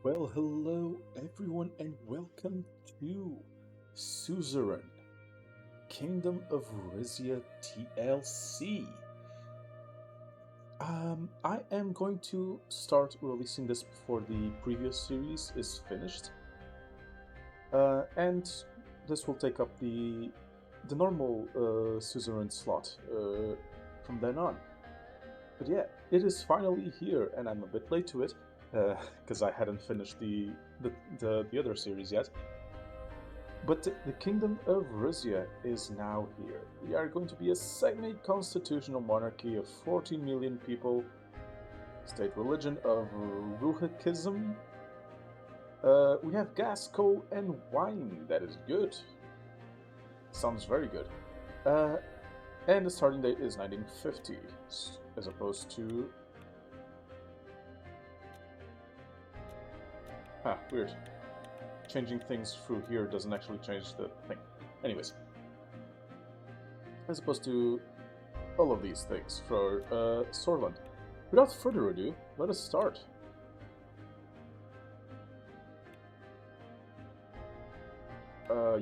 Well, hello everyone, and welcome to Suzerain, Kingdom of Rizia TLC. I am going to start releasing this before the previous series is finished, and this will take up the normal Suzerain slot from then on. But yeah, it is finally here, and I'm a bit late to it because I hadn't finished the other series yet. But the Kingdom of Rizia is now here. We are going to be a semi-constitutional monarchy of 14 million people, state religion of Ruhikism. We have gas, coal, and wine. That is good. Sounds very good. Uh, and the starting date is 1950, as opposed to... weird. Changing things through here doesn't actually change the thing. Anyways, as opposed to all of these things for Sorland. Without further ado, let us start.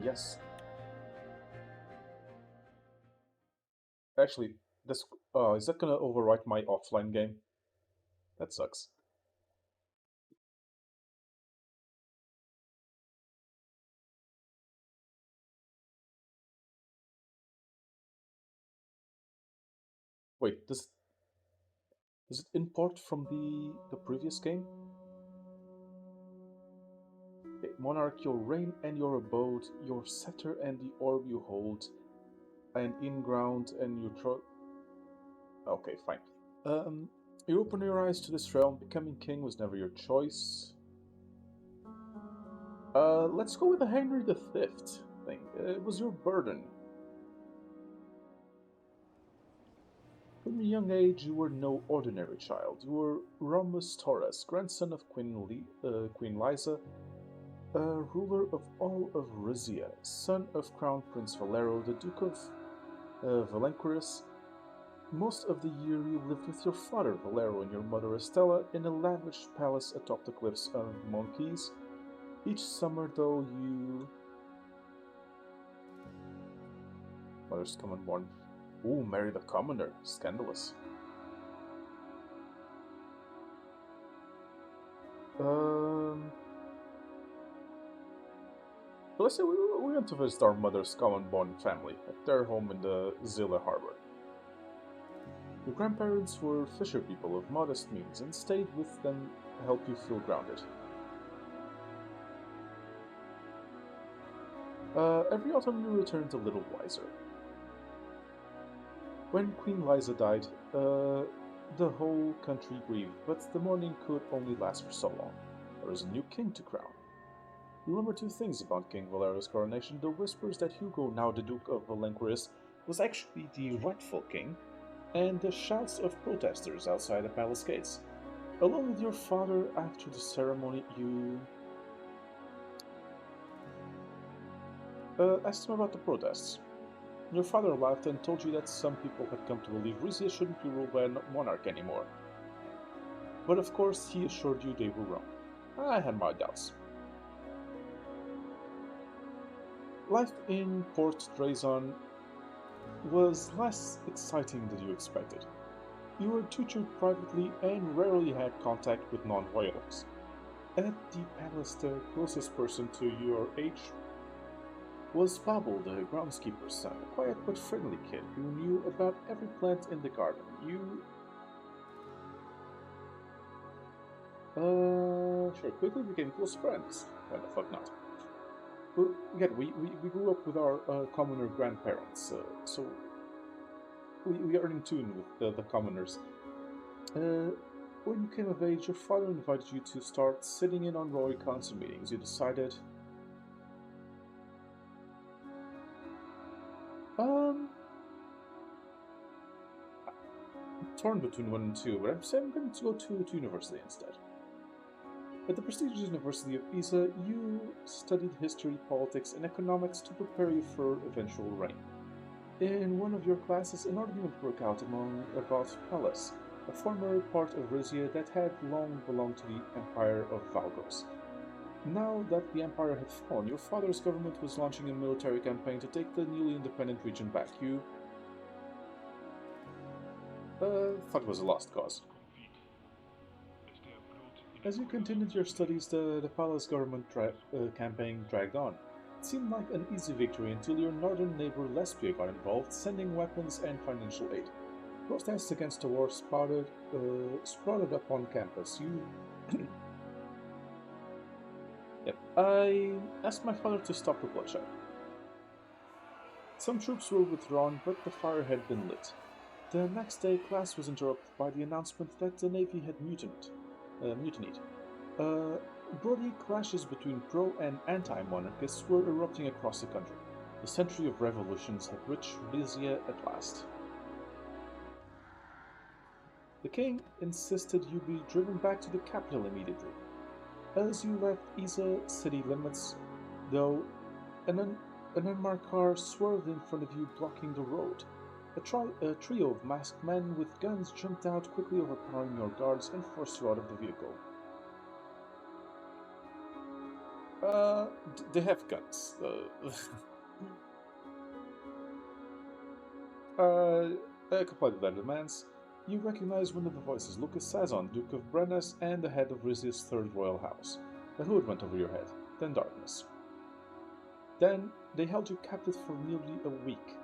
Yes. Actually, this is that gonna overwrite my offline game? That sucks. Wait, does it import from the previous game? Okay, monarch, your reign and your abode, your scepter and the orb you hold, and in ground and your throne. Okay, fine. Um, you open your eyes to this realm. Becoming king was never your choice. Let's go with the Henry V thing. It was your burden. From a young age, you were no ordinary child. You were Romus Torres, grandson of Queen Liza, ruler of all of Rizia, son of Crown Prince Valero, the Duke of Valenquerus. Most of the year you lived with your father Valero and your mother Estella in a lavish palace atop the cliffs of Monkeys. Each summer, though, you... Mother's common born. Ooh, marry the commoner. Scandalous. Um... But let's say we went to visit our mother's common-born family at their home in the Zilla harbor. Your grandparents were fisher people of modest means and stayed with them to help you feel grounded. Every autumn you returned a little wiser. When Queen Liza died, the whole country grieved, but the mourning could only last for so long. There was a new king to crown. You remember two things about King Valero's coronation: the whispers that Hugo, now the Duke of Valenquerus, was actually the rightful king, and the shouts of protesters outside the palace gates. Along with your father, after the ceremony, you asked him about the protests. Your father laughed and told you that some people had come to believe Rizia shouldn't be ruled by a monarch anymore. But of course, he assured you they were wrong. I had my doubts. Life in Port Drazon was less exciting than you expected. You were tutored privately and rarely had contact with non-royals. At the palace, the closest person to your age was Babel, the groundskeeper's son, a quiet but friendly kid who knew about every plant in the garden. Sure, quickly became close friends. Why the fuck not? Well, again, we grew up with our commoner grandparents, so we are in tune with the commoners. Uh, when you came of age, your father invited you to start sitting in on Roy Council meetings. You decided, um, torn between one and two, but I'm saying I'm going to go to university instead. At the prestigious University of Pisa, you studied history, politics, and economics to prepare you for eventual reign. In one of your classes, an argument broke out about Pallas. a former part of Rizia that had long belonged to the Empire of Valgos. Now that the Empire had fallen, your father's government was launching a military campaign to take the newly independent region back. You thought it was a lost cause. As you continued your studies, the palace government campaign dragged on. It seemed like an easy victory until your northern neighbor Lesbia got involved, sending weapons and financial aid. Protests against the war sprouted up on campus. Yep. I asked my father to stop the bloodshed. Some troops were withdrawn, but the fire had been lit. The next day, class was interrupted by the announcement that the Navy had mutinied. Bloody clashes between pro and anti-monarchists were erupting across the country. The century of revolutions had reached Rizia at last. The king insisted you be driven back to the capital immediately. As you left Isa city limits, though, an unmarked car swerved in front of you, blocking the road. A trio of masked men with guns jumped out, quickly overpowering your guards and forced you out of the vehicle. They have guns. I complied with their demands. You recognize one of the voices, Lucas Sazon, Duke of Brennes, and the head of Rizia's third royal house. A hood went over your head, then darkness. Then they held you captive for nearly a week.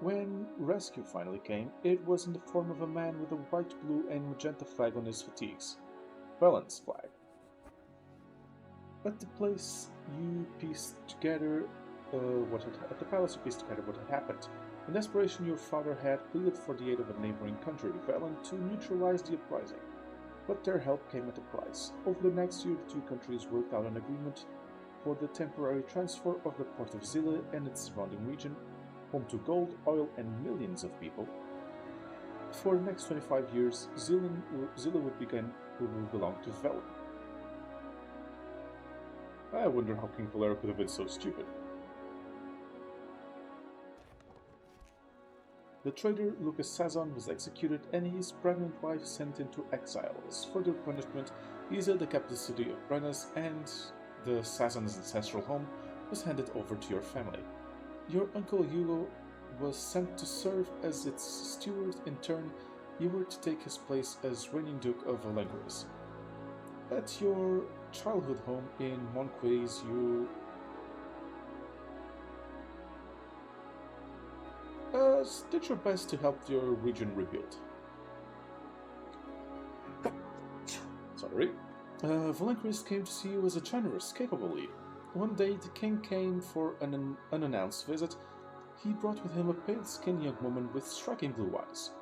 When rescue finally came, it was in the form of a man with a white, blue, and magenta flag on his fatigues. Valen's flag. At the place you pieced together at the palace you pieced together what had happened. In desperation, your father had pleaded for the aid of a neighboring country, Velen, to neutralize the uprising. But their help came at a price. Over the next year, the two countries worked out an agreement for the temporary transfer of the port of Zilla and its surrounding region, home to gold, oil, and millions of people. For the next 25 years, Zilla would belong to Velen. I wonder how King Valera could have been so stupid. The traitor Lucas Sazon was executed and his pregnant wife sent into exile. As further punishment, Isa, the capital city of Brennes, and the Sazon's ancestral home was handed over to your family. Your uncle Hugo was sent to serve as its steward. In turn, you were to take his place as reigning Duke of Valengris. At your childhood home in Monquays, you did your best to help your region rebuild. Sorry. Valengris came to see you as a generous, capable leader. One day, the king came for an unannounced visit. He brought with him a pale-skinned young woman with striking blue eyes.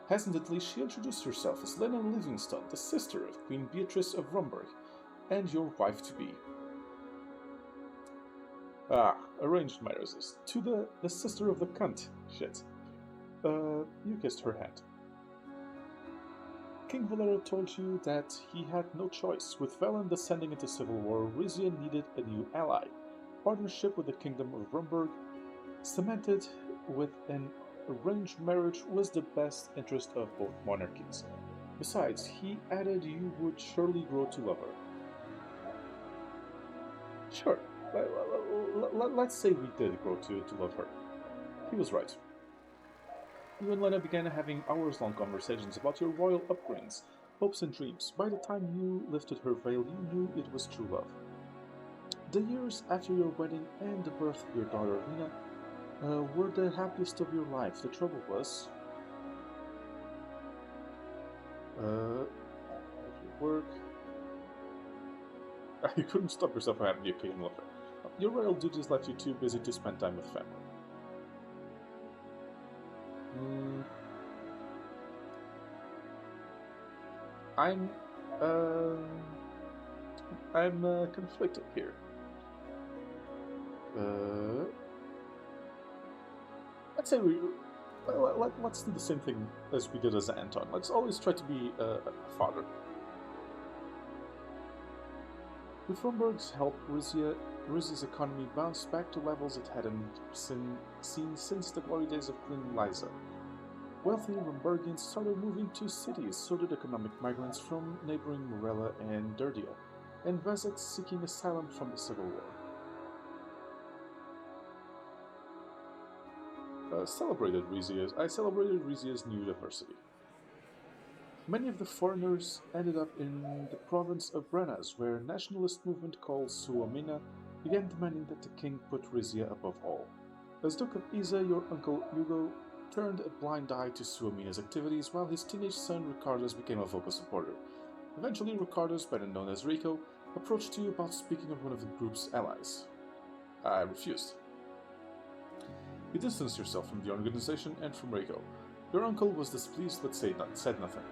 Hesitantly, she introduced herself as Lena Livingstone, the sister of Queen Beatrice of Rumburg, and your wife-to-be. Arranged marriages. To the sister of the cunt. Shit. You kissed her hand. King Valera told you that he had no choice. With Velen descending into civil war, Rizia needed a new ally. Partnership with the Kingdom of Rumburg, cemented with an arranged marriage, was the best interest of both monarchies. Besides, he added you would surely grow to love her. Sure, let's say we did grow to love her. He was right. You and Lena began having hours-long conversations about your royal upbringings, hopes and dreams. By the time you lifted her veil, you knew it was true love. The years after your wedding and the birth of your daughter Lena were the happiest of your life. The trouble was, your work. You couldn't stop yourself from having the occasional affair. Your royal duties left you too busy to spend time with family. I'm conflicted here. Let's say let's do the same thing as we did as Anton. Let's always try to be a father. With Rumburg's help, Rizia's economy bounced back to levels it hadn't seen since the glory days of Queen Liza. Wealthy Lombardians started moving to cities, so did economic migrants from neighboring Morella and Derdia, and Wessex seeking asylum from the Civil War. I celebrated Rizia's new diversity. Many of the foreigners ended up in the province of Brenas, where a nationalist movement called Suomina began demanding that the king put Rizia above all. As Duke of Isa, your uncle Hugo turned a blind eye to Suomina's activities, while his teenage son Ricardos became a vocal supporter. Eventually, Ricardos, better known as Rico, approached you about speaking of one of the group's allies. I refused. You distanced yourself from the organization and from Rico. Your uncle was displeased but said nothing.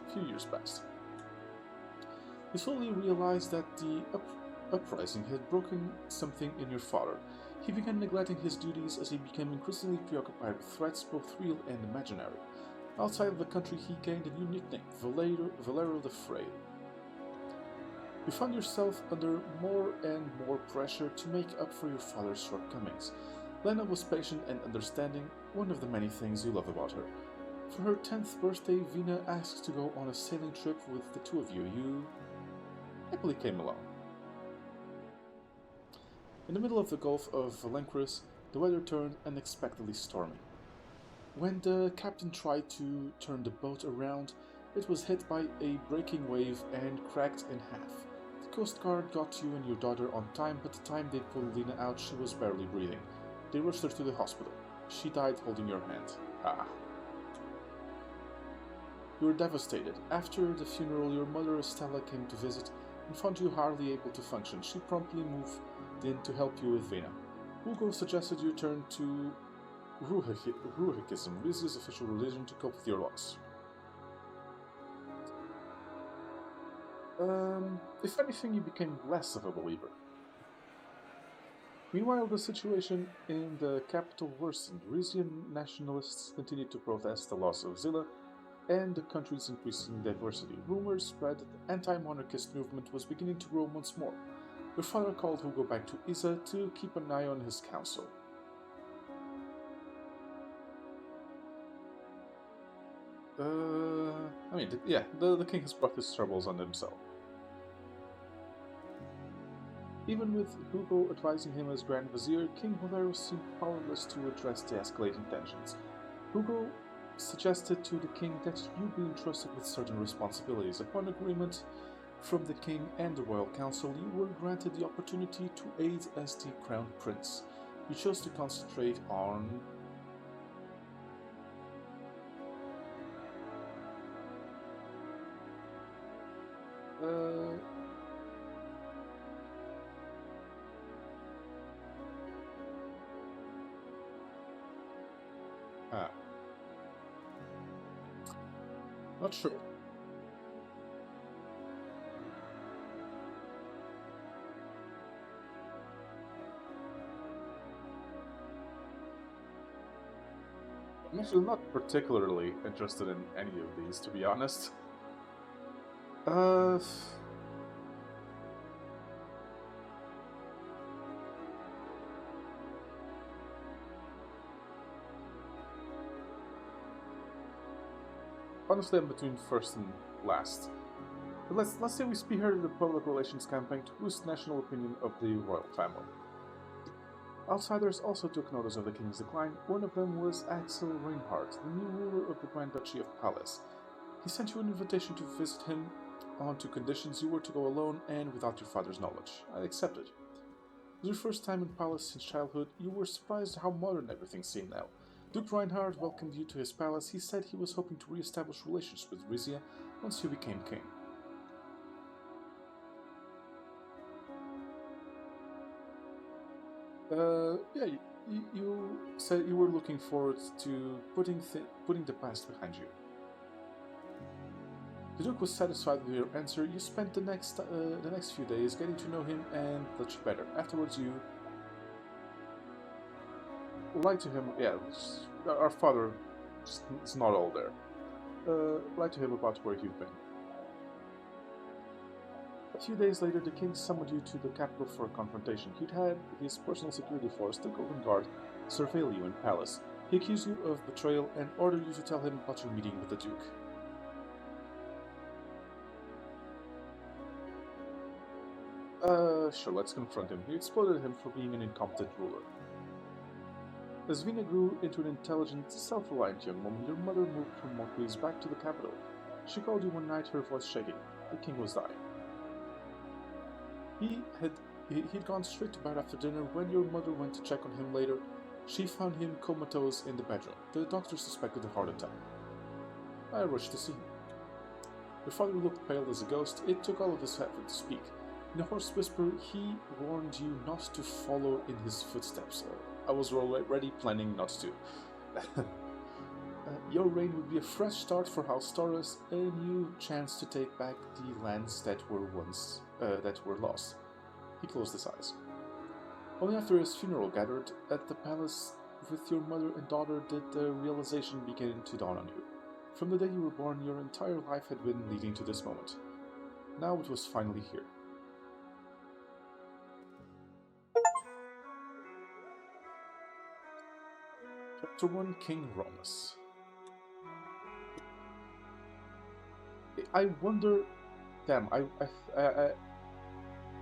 A few years passed. You slowly realized that the uprising had broken something in your father. He began neglecting his duties as he became increasingly preoccupied with threats both real and imaginary. Outside of the country, he gained a new nickname, Valero the Frail. You found yourself under more and more pressure to make up for your father's shortcomings. Lena was patient and understanding, one of the many things you love about her. For her 10th birthday, Vina asked to go on a sailing trip with the two of you. You happily came along. In the middle of the Gulf of Valencris, the weather turned unexpectedly stormy. When the captain tried to turn the boat around, it was hit by a breaking wave and cracked in half. The Coast Guard got you and your daughter on time, but the time they pulled Lena out, she was barely breathing. They rushed her to the hospital. She died holding your hand. Ah. You were devastated. After the funeral, your mother Estella came to visit and found you hardly able to function. She promptly moved in to help you with Vina. Hugo suggested you turn to Ruhikism, Rizia's official religion, to cope with your loss. If anything, you became less of a believer. Meanwhile, the situation in the capital worsened. Rizian nationalists continued to protest the loss of Zilla and the country's increasing diversity. Rumors spread that the anti-monarchist movement was beginning to grow once more. Your father called Hugo back to Isa to keep an eye on his council. The king has brought his troubles on himself. Even with Hugo advising him as Grand Vizier, King Valero seemed powerless to address the escalating tensions. Hugo suggested to the king that you be entrusted with certain responsibilities. Upon agreement from the king and the royal council, you were granted the opportunity to aid as the crown prince. You chose to concentrate on not sure. I'm actually not particularly interested in any of these, to be honest. Uh, Honestly, I'm between first and last. But let's say we spearheaded the public relations campaign to boost national opinion of the royal family. Outsiders also took notice of the king's decline. One of them was Axel Reinhardt, the new ruler of the Grand Duchy of Palace. He sent you an invitation to visit him on two conditions: you were to go alone and without your father's knowledge. I accepted. It was your first time in Palace since childhood. You were surprised how modern everything seemed now. Duke Reinhard welcomed you to his palace. He said he was hoping to re-establish relations with Rizia once you became king. You said you were looking forward to putting the past behind you. The Duke was satisfied with your answer. You spent the next few days getting to know him and the Dutch better. Afterwards, you lied to him. Yeah, our father is not all there. Lied to him about where you've been. A few days later, the king summoned you to the capital for a confrontation. He'd had his personal security force, the Golden Guard, surveil you in palace. He accused you of betrayal and ordered you to tell him about your meeting with the Duke. Sure, let's confront him. You exploited him for being an incompetent ruler. As Vina grew into an intelligent, self-reliant young woman, your mother moved from Morcles back to the capital. She called you one night, her voice shaking. The king was dying. He'd gone straight to bed after dinner. When your mother went to check on him later, she found him comatose in the bedroom. The doctor suspected a heart attack. I rushed to see him. Your father looked pale as a ghost. It took all of his effort to speak. In a hoarse whisper, he warned you not to follow in his footsteps. I was already planning not to. Your reign would be a fresh start for House Taurus, a new chance to take back the lands that were lost. He closed his eyes. Only after his funeral gathered at the palace with your mother and daughter did the realization begin to dawn on you. From the day you were born, your entire life had been leading to this moment. Now it was finally here. Chapter 1, King Romus. I wonder... Damn,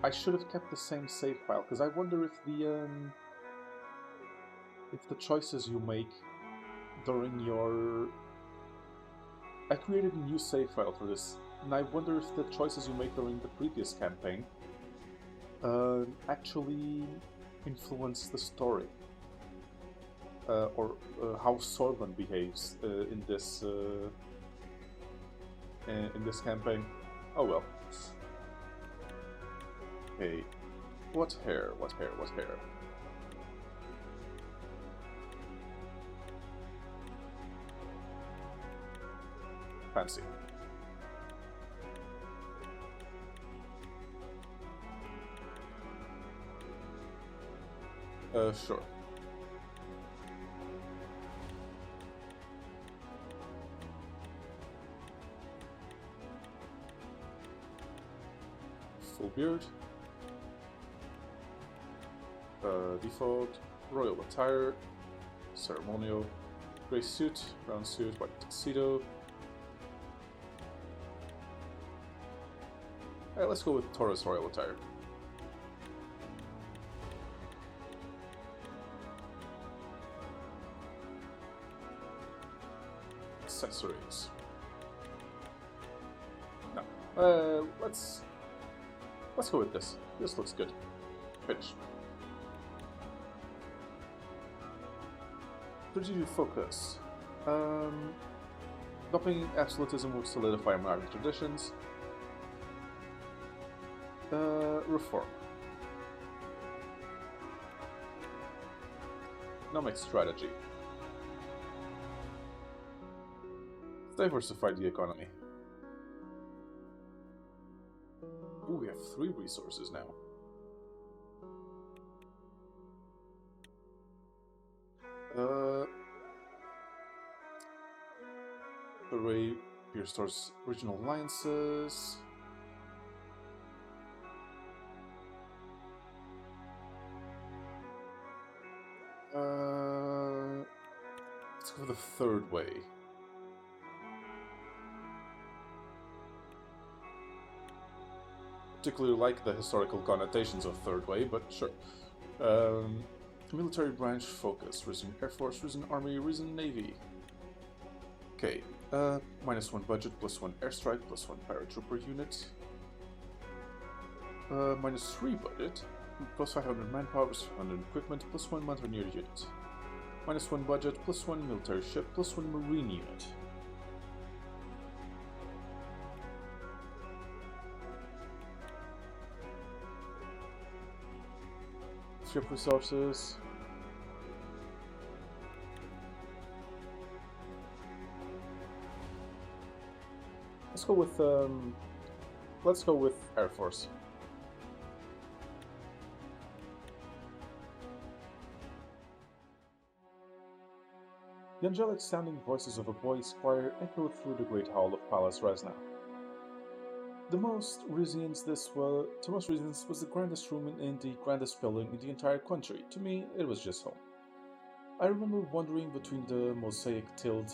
I should have kept the same save file, because I wonder if the choices you make during your... I created a new save file for this, and I wonder if the choices you make during the previous campaign actually influence the story. Or how Sorban behaves in this campaign. Oh well. Okay. What hair? What hair? What hair? Fancy. Sure. Full beard. Default. Royal attire. Ceremonial. Grey suit. Brown suit. White tuxedo. Alright, let's go with Taurus Royal attire. Accessories. No. Let's go with this. This looks good. Finish. Strategic focus. Adopting absolutism will solidify American traditions. Reform. Economic strategy. Diversify the economy. Ooh, we have 3 resources now. Array Beer Stores regional alliances. Let's go the third way. Particularly like the historical connotations of third way, but sure. Military branch focus. Risen Air Force, Risen Army, Risen Navy. Okay. -1 budget, +1 airstrike, +1 paratrooper unit. -3 budget, +500 manpower, +500 equipment, +1 mountaineer unit. -1 budget, +1 military ship, +1 marine unit. Ship resources. Let's go with Air Force. The angelic-sounding voices of a boys' choir echoed through the great hall of Palace Resna. To most Rizians, this was the grandest room in the grandest building in the entire country. To me, it was just home. I remember wandering between the mosaic-tilled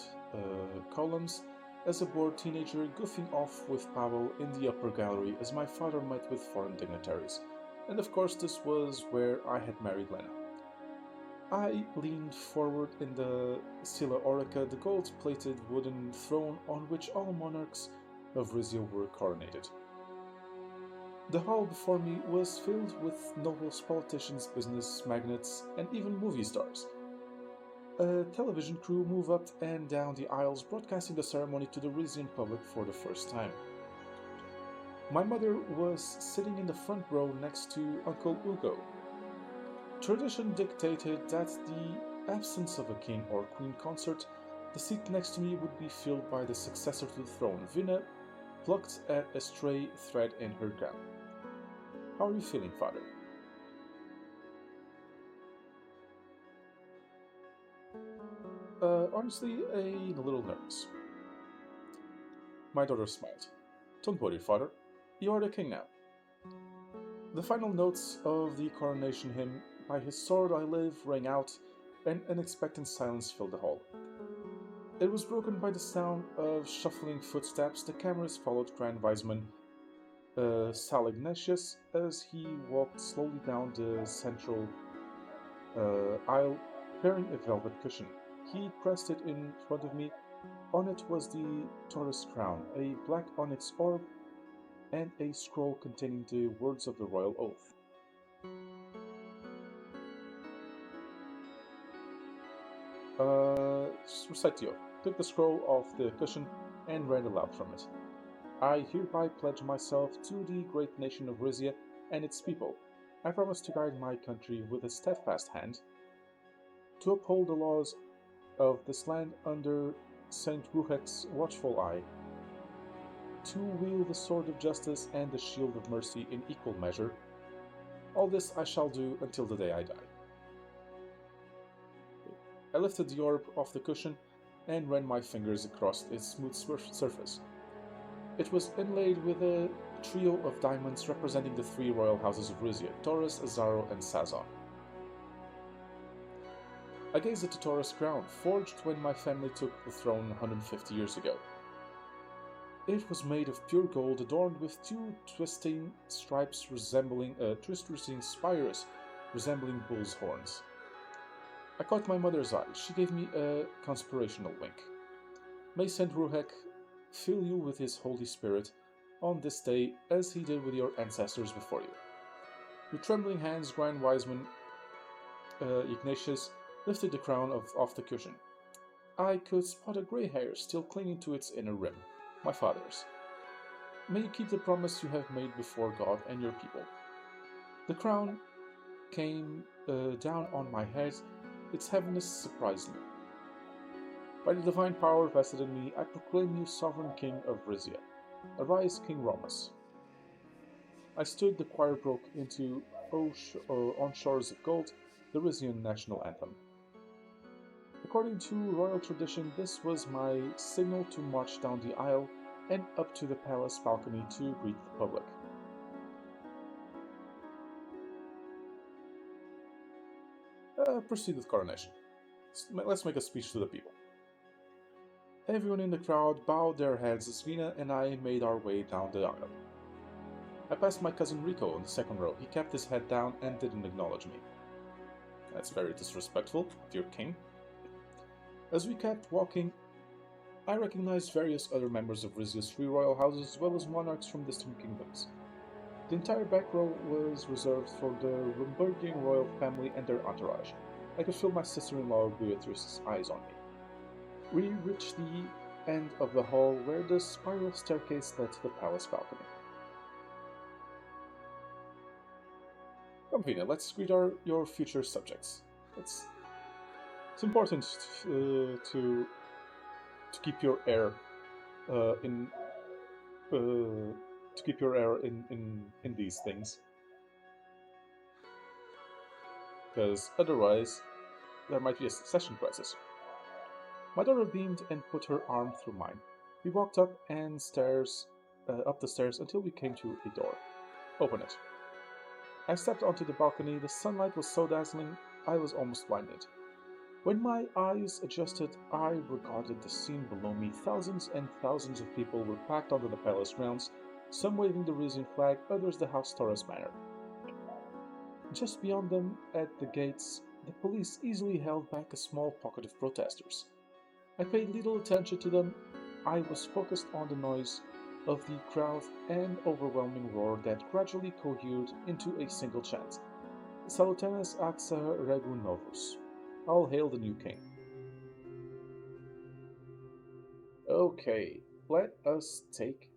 columns as a bored teenager, goofing off with Pavel in the upper gallery as my father met with foreign dignitaries. And of course, this was where I had married Lena. I leaned forward in the Scylla Orica, the gold-plated wooden throne on which all monarchs of Rizia were coronated. The hall before me was filled with nobles, politicians, business magnates, and even movie stars. A television crew moved up and down the aisles, broadcasting the ceremony to the Rizian public for the first time. My mother was sitting in the front row next to Uncle Ugo. Tradition dictated that the absence of a king or queen consort, the seat next to me would be filled by the successor to the throne. Vina plucked at a stray thread in her gown. How are you feeling, father? Honestly, a little nervous. My daughter smiled. Don't worry, father. You are the king now. The final notes of the coronation hymn, By his sword I live, rang out, and an expectant silence filled the hall. It was broken by the sound of shuffling footsteps. The cameras followed Grand Wiseman Salignatius as he walked slowly down the central aisle, bearing a velvet cushion. He pressed it in front of me. On it was the Taurus crown, a black onyx orb, and a scroll containing the words of the royal oath. Recite the oath. Took the scroll off the cushion and read aloud from it. I hereby pledge myself to the great nation of Rizia and its people. I promise to guide my country with a steadfast hand, to uphold the laws of this land under Saint Ruhek's watchful eye, to wield the sword of justice and the shield of mercy in equal measure. All this I shall do until the day I die. I lifted the orb off the cushion and ran my fingers across its smooth surface. It was inlaid with a trio of diamonds representing the three royal houses of Rizia, Taurus, Azaro, and Sazon. I gazed at the Taurus crown, forged when my family took the throne 150 years ago. It was made of pure gold, adorned with two twisting stripes twisting spires resembling bull's horns. I caught my mother's eye. She gave me a conspirational wink. May Saint Ruhek fill you with his Holy Spirit on this day as he did with your ancestors before you. With trembling hands, Grand Wiseman Ignatius lifted the crown off the cushion. I could spot a grey hair still clinging to its inner rim, my father's. May you keep the promise you have made before God and your people. The crown came down on my head. Its heaviness surprised me. By the divine power vested in me, I proclaim you sovereign king of Rizia. Arise, King Romus. I stood, the choir broke into On Shores of Gold, the Rizian national anthem. According to royal tradition, this was my signal to march down the aisle and up to the palace balcony to greet the public. Proceed with coronation. Let's make a speech to the people. Everyone in the crowd bowed their heads as Vina and I made our way down the aisle. I passed my cousin Rico in the second row. He kept his head down and didn't acknowledge me. That's very disrespectful of your king. As we kept walking, I recognized various other members of Rizia's three royal houses as well as monarchs from distant kingdoms. The entire back row was reserved for the Rumburgian royal family and their entourage. I could feel my sister-in-law Beatrice's eyes on me. We reached the end of the hall where the spiral staircase led to the palace balcony. Come, Vina, let's greet your future subjects. It's important to keep your heir in to keep your heir in these things, because otherwise there might be a succession crisis. My daughter beamed and put her arm through mine. We walked up up the stairs until we came to a door. Open it. I stepped onto the balcony. The sunlight was so dazzling, I was almost blinded. When my eyes adjusted, I regarded the scene below me. Thousands and thousands of people were packed onto the palace grounds, some waving the Rizian flag, others the House Taurus banner. Just beyond them, at the gates, the police easily held back a small pocket of protesters. I paid little attention to them. I was focused on the noise of the crowd and overwhelming roar that gradually cohered into a single chant. Salutanes axa regu novus. All hail the new king. Okay, let us take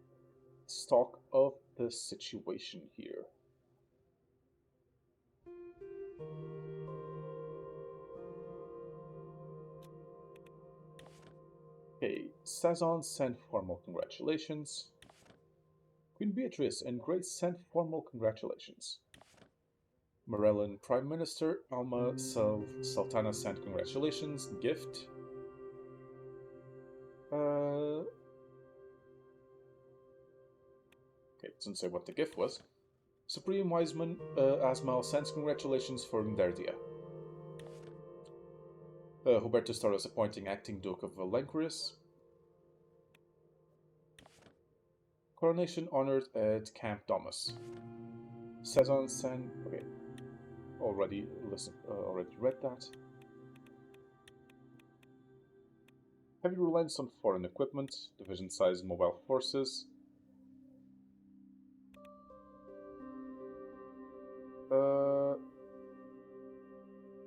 stock of the situation here. Okay, Sazon sent formal congratulations. Queen Beatrice and Grace sent formal congratulations. Morellan Prime Minister Alma Sultana sent congratulations. Gift. Okay, it doesn't say what the gift was. Supreme Wiseman Asmal sends congratulations for Ndardia. Hubertus Taurus appointing acting Duke of Valenquirius. Coronation honored at Camp Domus. Sazon sent. Okay, already read that. Heavy reliance on foreign equipment, division-sized mobile forces.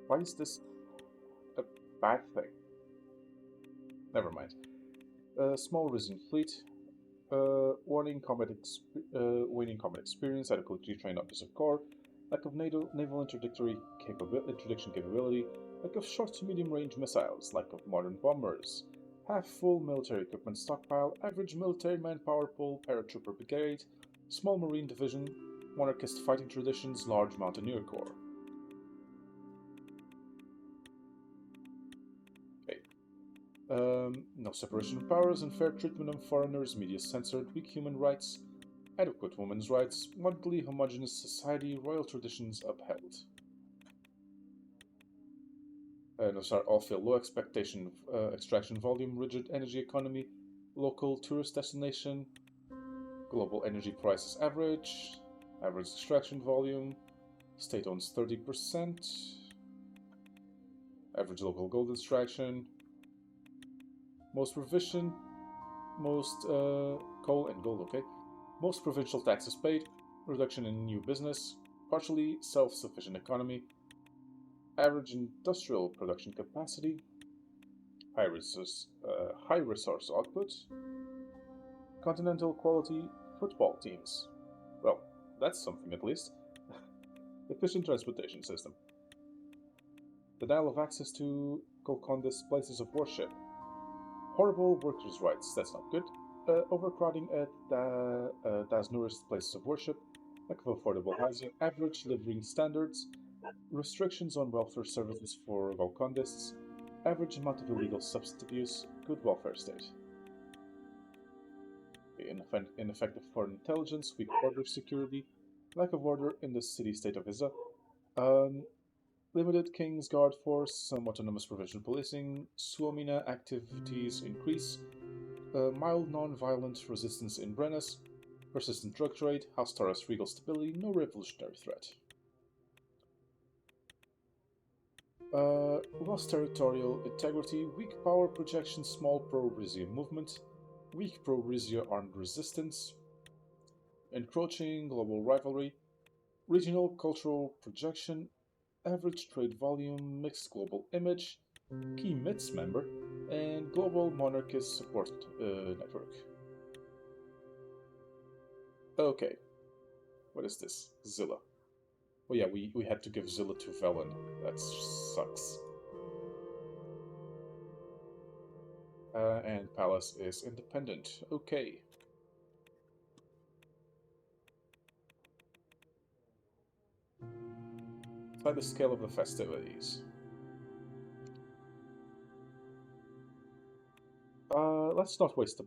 Why is this a bad thing? Never mind. Small Rizzian fleet. Winning combat experience, adequately trained officers of corps, lack of naval interdiction capability, lack of short to medium range missiles, lack of modern bombers, half full military equipment stockpile, average military manpower pool, paratrooper brigade, small marine division, monarchist fighting traditions, large mountaineer corps. No separation of powers, unfair treatment of foreigners, media censored, weak human rights, adequate women's rights, moderately homogeneous society, royal traditions upheld. All feel low expectation extraction volume, rigid energy economy, local tourist destination, global energy prices average extraction volume, state owns 30%, average local gold extraction, most provision, most coal and gold, okay. Most provincial taxes paid, reduction in new business, partially self-sufficient economy, average industrial production capacity, high resource output, continental quality football teams. Well, that's something at least. Efficient transportation system. Denial of access to Golconda's places of worship. Horrible workers' rights, that's not good. Overcrowding at Dasnur's places of worship, lack of affordable housing, average living standards, restrictions on welfare services for Golcondists, average amount of illegal substance abuse, good welfare state. Ineffective foreign intelligence, weak border security, lack of order in the city-state of Rizza, limited King's Guard force, some autonomous provincial policing, Suomina activities increase, mild non-violent resistance in Brennus, persistent drug trade, House Taurus regal stability, no revolutionary threat. Lost territorial integrity, weak power projection, small pro-Rizia movement, weak pro-Rizia armed resistance, encroaching global rivalry, regional cultural projection, average trade volume, mixed global image, key MITS member, and global monarchist support network. Okay, what is this? Zilla. Oh yeah, we had to give Zilla to Velen. That sucks. And Palace is independent. Okay. By the scale of the festivities. Let's not waste the.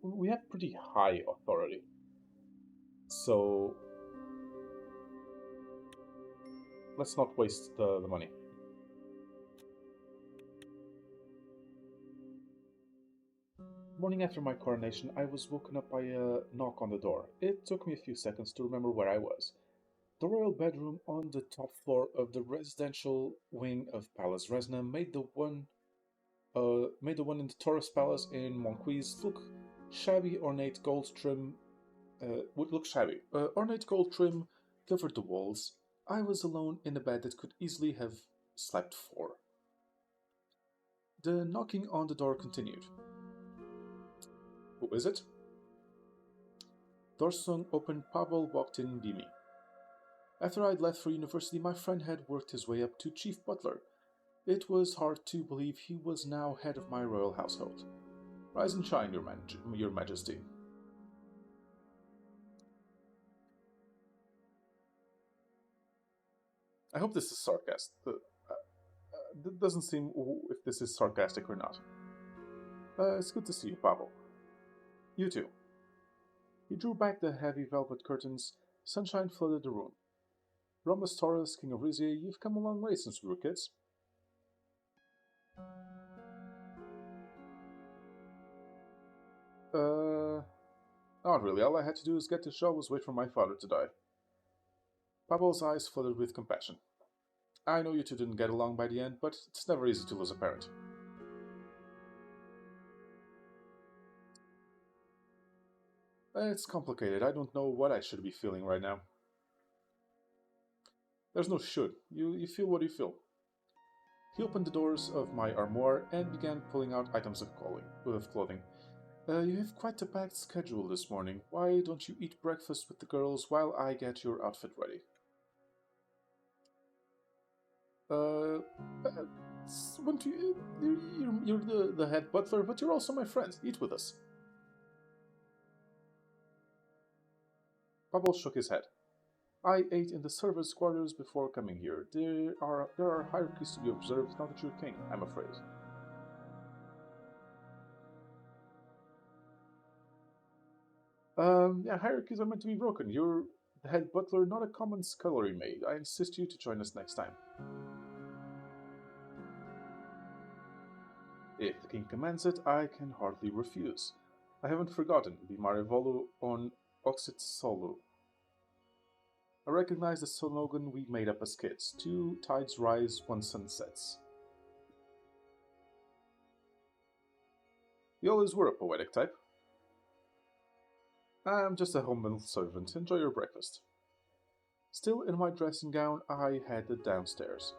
We have pretty high authority. So. Let's not waste the money. Morning after my coronation, I was woken up by a knock on the door. It took me a few seconds to remember where I was. The royal bedroom on the top floor of the residential wing of Palace Resna made the one in the Taurus Palace in Monquise look shabby. Would look shabby. Ornate gold trim covered the walls. I was alone in a bed that could easily have slept four. The knocking on the door continued. Who is it? Door swung open. Pavel walked in beaming. After I'd left for university, my friend had worked his way up to chief butler. It was hard to believe he was now head of my royal household. Rise and shine, your majesty. I hope this is sarcastic. It doesn't seem if this is sarcastic or not. It's good to see you, Pavel. You too. He drew back the heavy velvet curtains. Sunshine flooded the room. Romus Taurus, king of Rizia, you've come a long way since we were kids. Not really. All I had to do was get to show was wait for my father to die. Pavel's eyes flooded with compassion. I know you two didn't get along by the end, but it's never easy to lose a parent. It's complicated. I don't know what I should be feeling right now. There's no should. You feel what you feel. He opened the doors of my armoire and began pulling out items of clothing. You have quite a packed schedule this morning. Why don't you eat breakfast with the girls while I get your outfit ready? Won't you, you're the head butler, but you're also my friend. Eat with us. Pavel shook his head. I ate in the servants' quarters before coming here. There are hierarchies to be observed now that you're king, I'm afraid. Yeah, hierarchies are meant to be broken. You're the head butler, not a common scullery maid. I insist you to join us next time. If the king commands it, I can hardly refuse. I haven't forgotten Bimarevolu on Oxitsolu. I recognize the slogan we made up as kids. Two tides rise, one sun sets. You always were a poetic type. I'm just a humble servant. Enjoy your breakfast. Still in my dressing gown, I headed downstairs.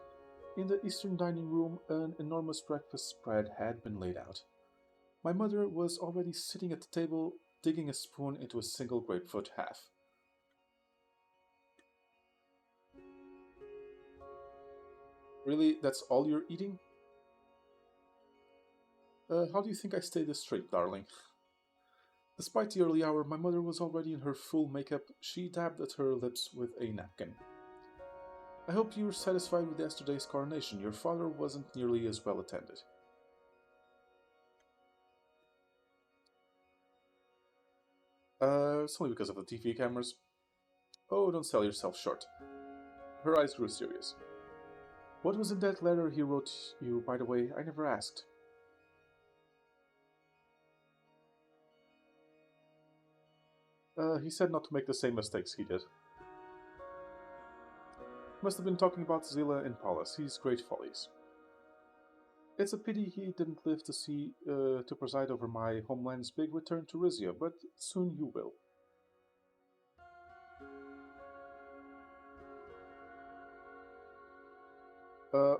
In the eastern dining room, an enormous breakfast spread had been laid out. My mother was already sitting at the table, digging a spoon into a single grapefruit half. Really, that's all you're eating? How do you think I stay this straight, darling? Despite the early hour, my mother was already in her full makeup. She dabbed at her lips with a napkin. I hope you're satisfied with yesterday's coronation. Your father wasn't nearly as well attended. It's only because of the TV cameras. Oh, don't sell yourself short. Her eyes grew serious. What was in that letter he wrote you, by the way? I never asked. He said not to make the same mistakes he did. Must have been talking about Zilla in Pallas, his great follies. It's a pity he didn't live to see to preside over my homeland's big return to Rizia, but soon you will.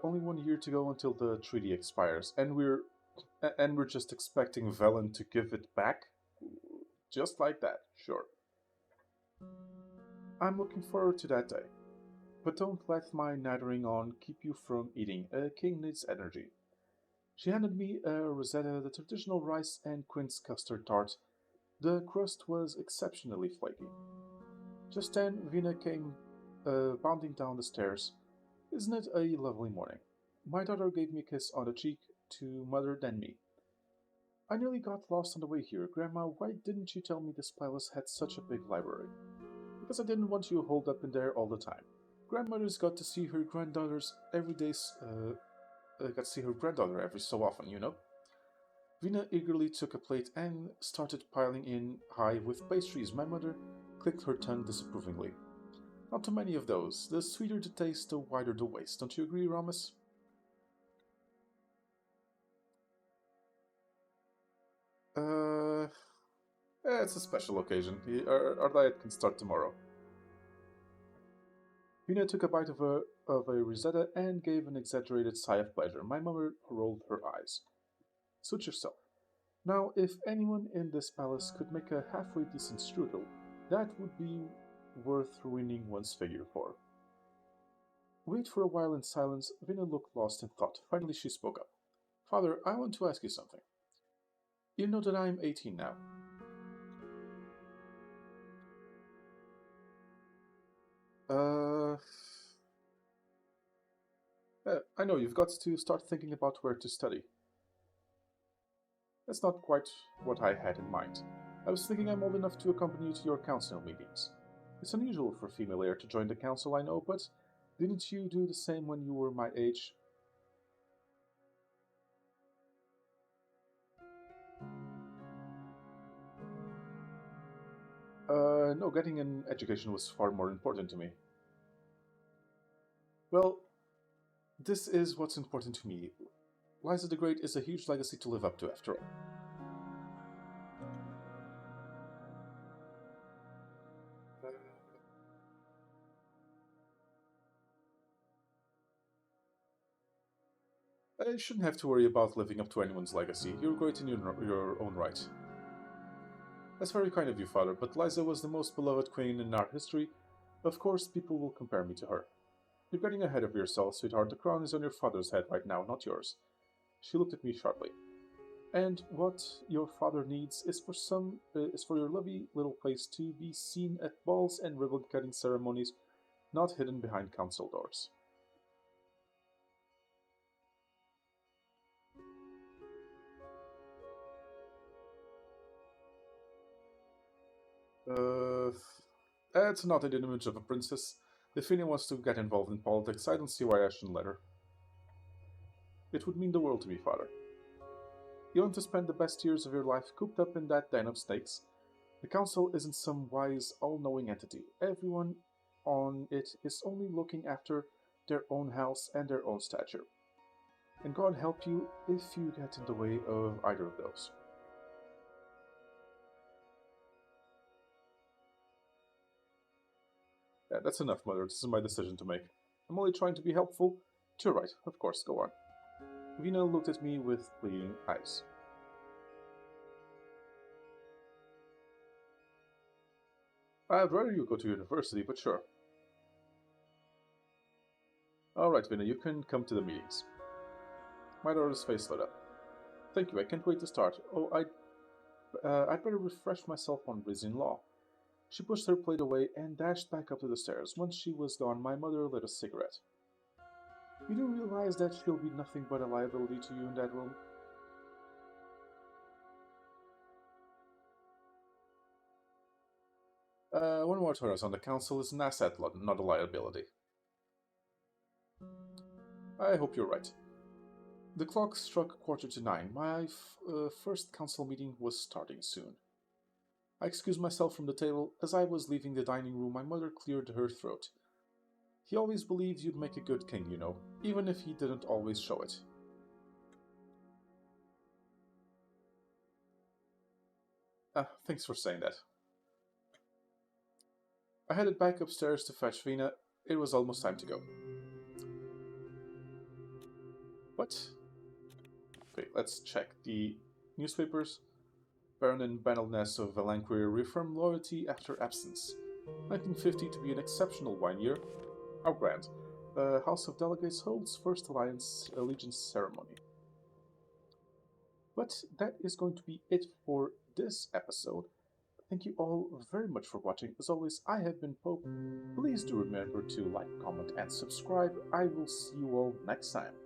Only 1 year to go until the treaty expires, and we're just expecting Velen to give it back, just like that. Sure. I'm looking forward to that day. But don't let my nattering on keep you from eating. A king needs energy. She handed me a rosetta, the traditional rice and quince custard tart. The crust was exceptionally flaky. Just then, Vina came bounding down the stairs. Isn't it a lovely morning? My daughter gave me a kiss on the cheek, to mother then me. I nearly got lost on the way here. Grandma, why didn't you tell me this palace had such a big library? Because I didn't want you holed up in there all the time. Grandmother's got to see her granddaughters every day. Got to see her granddaughter every so often, you know. Vina eagerly took a plate and started piling in high with pastries. My mother clicked her tongue disapprovingly. Not too many of those. The sweeter the taste, the wider the waist. Don't you agree, Ramus? Uh, it's a special occasion. Our diet can start tomorrow. Vina took a bite of a risetta and gave an exaggerated sigh of pleasure. My mother rolled her eyes. Suit yourself. Now, if anyone in this palace could make a halfway decent strudel, that would be worth ruining one's figure for. Wait for a while in silence. Vina looked lost in thought. Finally, she spoke up. Father, I want to ask you something. You know that I am 18 now. Uh, I know you've got to start thinking about where to study. That's not quite what I had in mind. I was thinking I'm old enough to accompany you to your council meetings. It's unusual for a female heir to join the council, I know, but didn't you do the same when you were my age? No, getting an education was far more important to me. Well, this is what's important to me. Liza the Great is a huge legacy to live up to, after all. I shouldn't have to worry about living up to anyone's legacy. You're great in your own right. That's very kind of you, Father, but Liza was the most beloved queen in our history. Of course, people will compare me to her. You're getting ahead of yourself, sweetheart. The crown is on your father's head right now, not yours. She looked at me sharply. And what your father needs is for your lovely little place to be seen at balls and ribbon-cutting ceremonies, not hidden behind council doors. Uh, that's not an image of a princess. If Fina wants to get involved in politics, I don't see why I shouldn't let her. It would mean the world to me, Father. You want to spend the best years of your life cooped up in that den of snakes? The council isn't some wise, all-knowing entity. Everyone on it is only looking after their own house and their own stature. And God help you if you get in the way of either of those. Yeah, that's enough, Mother. This is my decision to make. I'm only trying to be helpful. You're right, of course, go on. Vina looked at me with pleading eyes. I'd rather you go to university, but sure. Alright, Vina, you can come to the meetings. My daughter's face lit up. Thank you, I can't wait to start. Oh, I'd better refresh myself on Rizian law. She pushed her plate away and dashed back up to the stairs. Once she was gone, my mother lit a cigarette. You do realize that she'll be nothing but a liability to you in that room? One more Taurus on the council is an asset, not a liability. I hope you're right. The clock struck 9:15. My first council meeting was starting soon. I excused myself from the table. As I was leaving the dining room, my mother cleared her throat. He always believed you'd make a good king, you know, even if he didn't always show it. Thanks for saying that. I headed back upstairs to fetch Vina. It was almost time to go. What? Okay, let's check the newspapers. Baron and Baroness of Valanquir reaffirm loyalty after absence. 1950 to be an exceptional wine year. How grand. The House of Delegates holds first alliance allegiance ceremony. But that is going to be it for this episode. Thank you all very much for watching. As always, I have been Pope. Please do remember to like, comment, and subscribe. I will see you all next time.